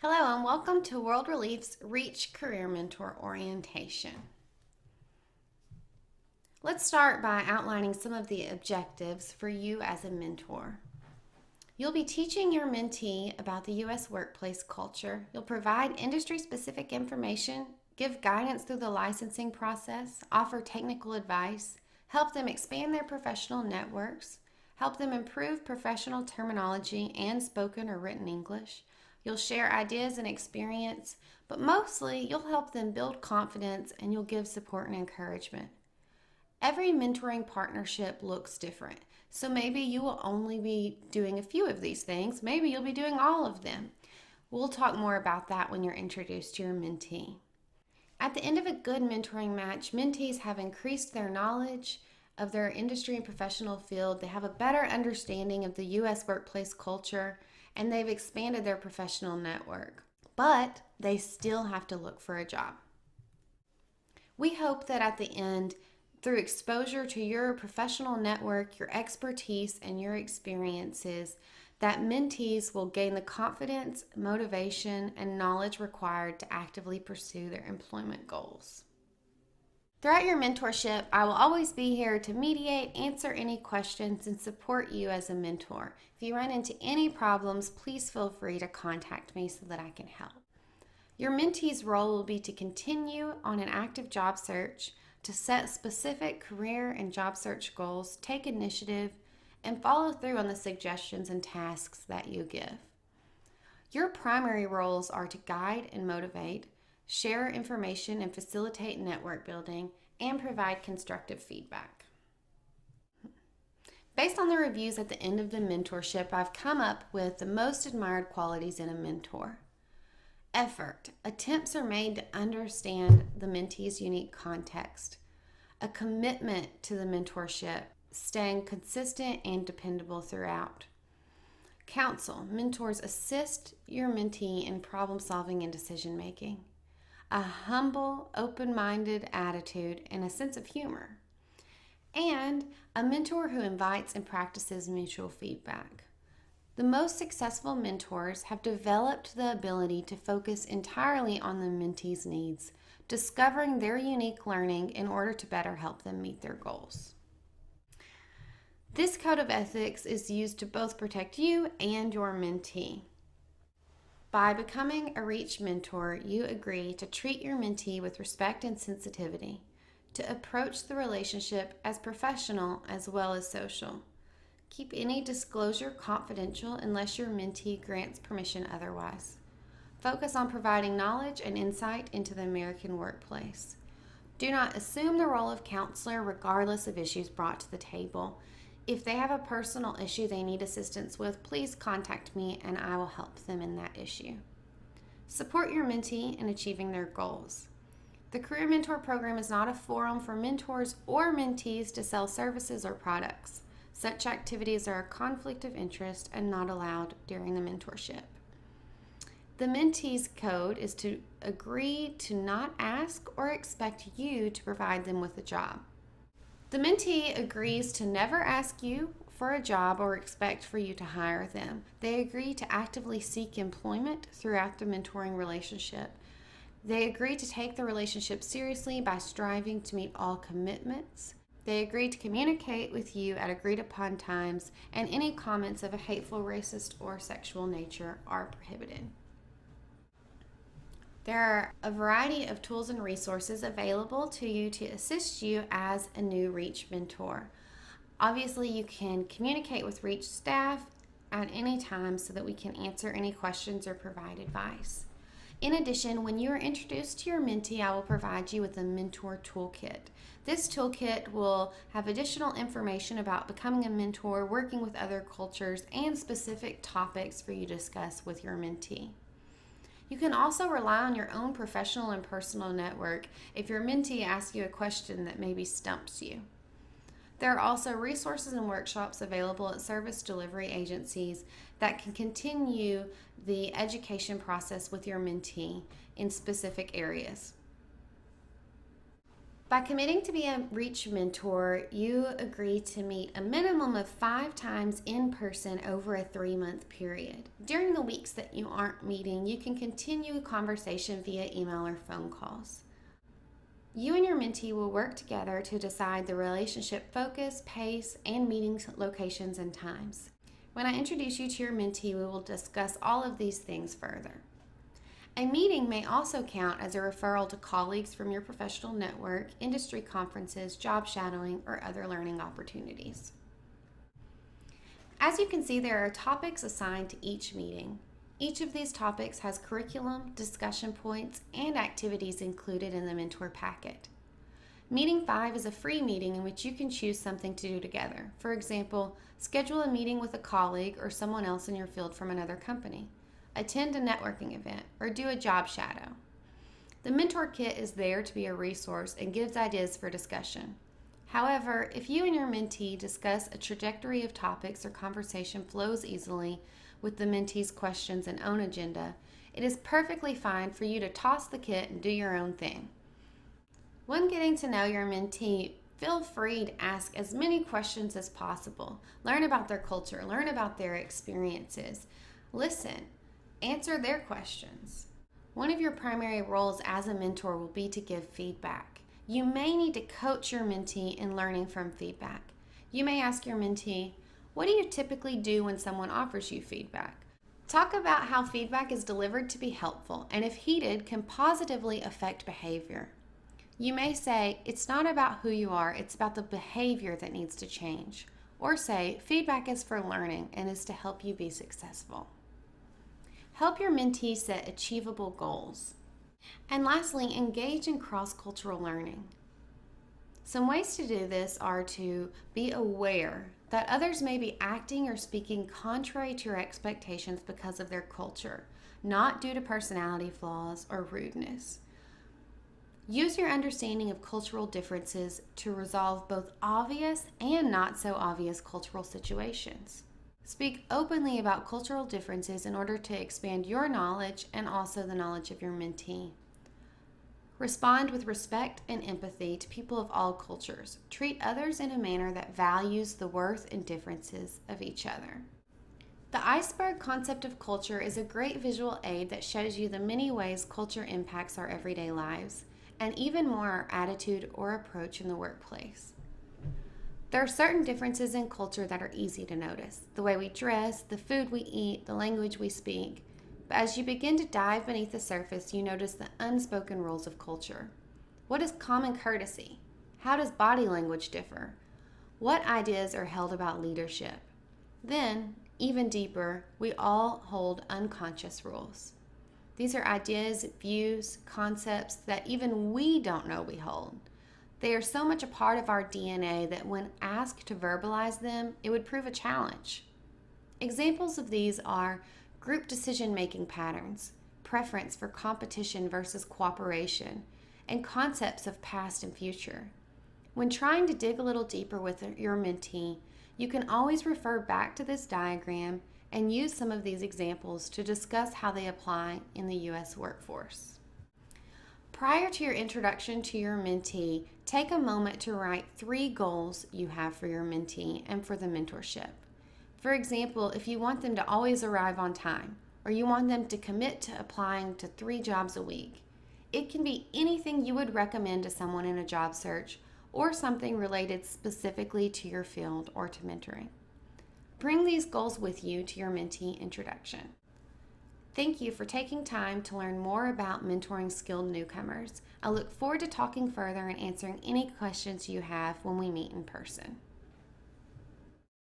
Hello and welcome to World Relief's Reach Career Mentor Orientation. Let's start by outlining some of the objectives for you as a mentor. You'll be teaching your mentee about the U.S. workplace culture. You'll provide industry-specific information, give guidance through the licensing process, offer technical advice, help them expand their professional networks, help them improve professional terminology and spoken or written English. You'll share ideas and experience, but mostly you'll help them build confidence and you'll give support and encouragement. Every mentoring partnership looks different, so maybe you will only be doing a few of these things. Maybe you'll be doing all of them. We'll talk more about that when you're introduced to your mentee. At the end of a good mentoring match, mentees have increased their knowledge of their industry and professional field. They have a better understanding of the U.S. workplace culture, and they've expanded their professional network. But they still have to look for a job. We hope that at the end, through exposure to your professional network, your expertise, and your experiences, that mentees will gain the confidence, motivation, and knowledge required to actively pursue their employment goals. Throughout your mentorship, I will always be here to mediate, answer any questions, and support you as a mentor. If you run into any problems, please feel free to contact me so that I can help. Your mentee's role will be to continue on an active job search, to set specific career and job search goals, take initiative, and follow through on the suggestions and tasks that you give. Your primary roles are to guide and motivate, share information and facilitate network building, and provide constructive feedback. Based on the reviews at the end of the mentorship, I've come up with the most admired qualities in a mentor. Effort. Attempts are made to understand the mentee's unique context. A commitment to the mentorship, staying consistent and dependable throughout. Counsel. Mentors assist your mentee in problem solving and decision making. A humble, open-minded attitude and a sense of humor. And a mentor who invites and practices mutual feedback. The most successful mentors have developed the ability to focus entirely on the mentee's needs, discovering their unique learning in order to better help them meet their goals. This code of ethics is used to both protect you and your mentee. By becoming a Reach mentor, you agree to treat your mentee with respect and sensitivity, to approach the relationship as professional as well as social. Keep any disclosure confidential unless your mentee grants permission otherwise. Focus on providing knowledge and insight into the American workplace. Do not assume the role of counselor regardless of issues brought to the table. If they have a personal issue they need assistance with, please contact me and I will help them in that issue. Support your mentee in achieving their goals. The Career Mentor Program is not a forum for mentors or mentees to sell services or products. Such activities are a conflict of interest and not allowed during the mentorship. The mentee's code is to agree to not ask or expect you to provide them with a job. The mentee agrees to never ask you for a job or expect for you to hire them. They agree to actively seek employment throughout the mentoring relationship. They agree to take the relationship seriously by striving to meet all commitments. They agree to communicate with you at agreed upon times, and any comments of a hateful, racist, or sexual nature are prohibited. There are a variety of tools and resources available to you to assist you as a new Reach mentor. Obviously, you can communicate with Reach staff at any time so that we can answer any questions or provide advice. In addition, when you are introduced to your mentee, I will provide you with a mentor toolkit. This toolkit will have additional information about becoming a mentor, working with other cultures, and specific topics for you to discuss with your mentee. You can also rely on your own professional and personal network if your mentee asks you a question that maybe stumps you. There are also resources and workshops available at service delivery agencies that can continue the education process with your mentee in specific areas. By committing to be a REACH mentor, you agree to meet a minimum of 5 times in person over a 3-month period. During the weeks that you aren't meeting, you can continue a conversation via email or phone calls. You and your mentee will work together to decide the relationship focus, pace, and meeting locations and times. When I introduce you to your mentee, we will discuss all of these things further. A meeting may also count as a referral to colleagues from your professional network, industry conferences, job shadowing, or other learning opportunities. As you can see, there are topics assigned to each meeting. Each of these topics has curriculum, discussion points, and activities included in the mentor packet. Meeting 5 is a free meeting in which you can choose something to do together. For example, schedule a meeting with a colleague or someone else in your field from another company. Attend a networking event, or do a job shadow. The mentor kit is there to be a resource and gives ideas for discussion. However, if you and your mentee discuss a trajectory of topics or conversation flows easily with the mentee's questions and own agenda, it is perfectly fine for you to toss the kit and do your own thing. When getting to know your mentee, feel free to ask as many questions as possible. Learn about their culture, learn about their experiences. Listen. Answer their questions. One of your primary roles as a mentor will be to give feedback. You may need to coach your mentee in learning from feedback. You may ask your mentee, what do you typically do when someone offers you feedback? Talk about how feedback is delivered to be helpful and, if heeded, can positively affect behavior. You may say, it's not about who you are, it's about the behavior that needs to change. Or say, feedback is for learning and is to help you be successful. Help your mentee set achievable goals. And lastly, engage in cross-cultural learning. Some ways to do this are to be aware that others may be acting or speaking contrary to your expectations because of their culture, not due to personality flaws or rudeness. Use your understanding of cultural differences to resolve both obvious and not so obvious cultural situations. Speak openly about cultural differences in order to expand your knowledge and also the knowledge of your mentee. Respond with respect and empathy to people of all cultures. Treat others in a manner that values the worth and differences of each other. The iceberg concept of culture is a great visual aid that shows you the many ways culture impacts our everyday lives, and even more our attitude or approach in the workplace. There are certain differences in culture that are easy to notice. The way we dress, the food we eat, the language we speak. But as you begin to dive beneath the surface, you notice the unspoken rules of culture. What is common courtesy? How does body language differ? What ideas are held about leadership? Then, even deeper, we all hold unconscious rules. These are ideas, views, concepts that even we don't know we hold. They are so much a part of our DNA that when asked to verbalize them, it would prove a challenge. Examples of these are group decision-making patterns, preference for competition versus cooperation, and concepts of past and future. When trying to dig a little deeper with your mentee, you can always refer back to this diagram and use some of these examples to discuss how they apply in the U.S. workforce. Prior to your introduction to your mentee, take a moment to write 3 goals you have for your mentee and for the mentorship. For example, if you want them to always arrive on time, or you want them to commit to applying to 3 jobs a week, it can be anything you would recommend to someone in a job search or something related specifically to your field or to mentoring. Bring these goals with you to your mentee introduction. Thank you for taking time to learn more about mentoring skilled newcomers. I look forward to talking further and answering any questions you have when we meet in person.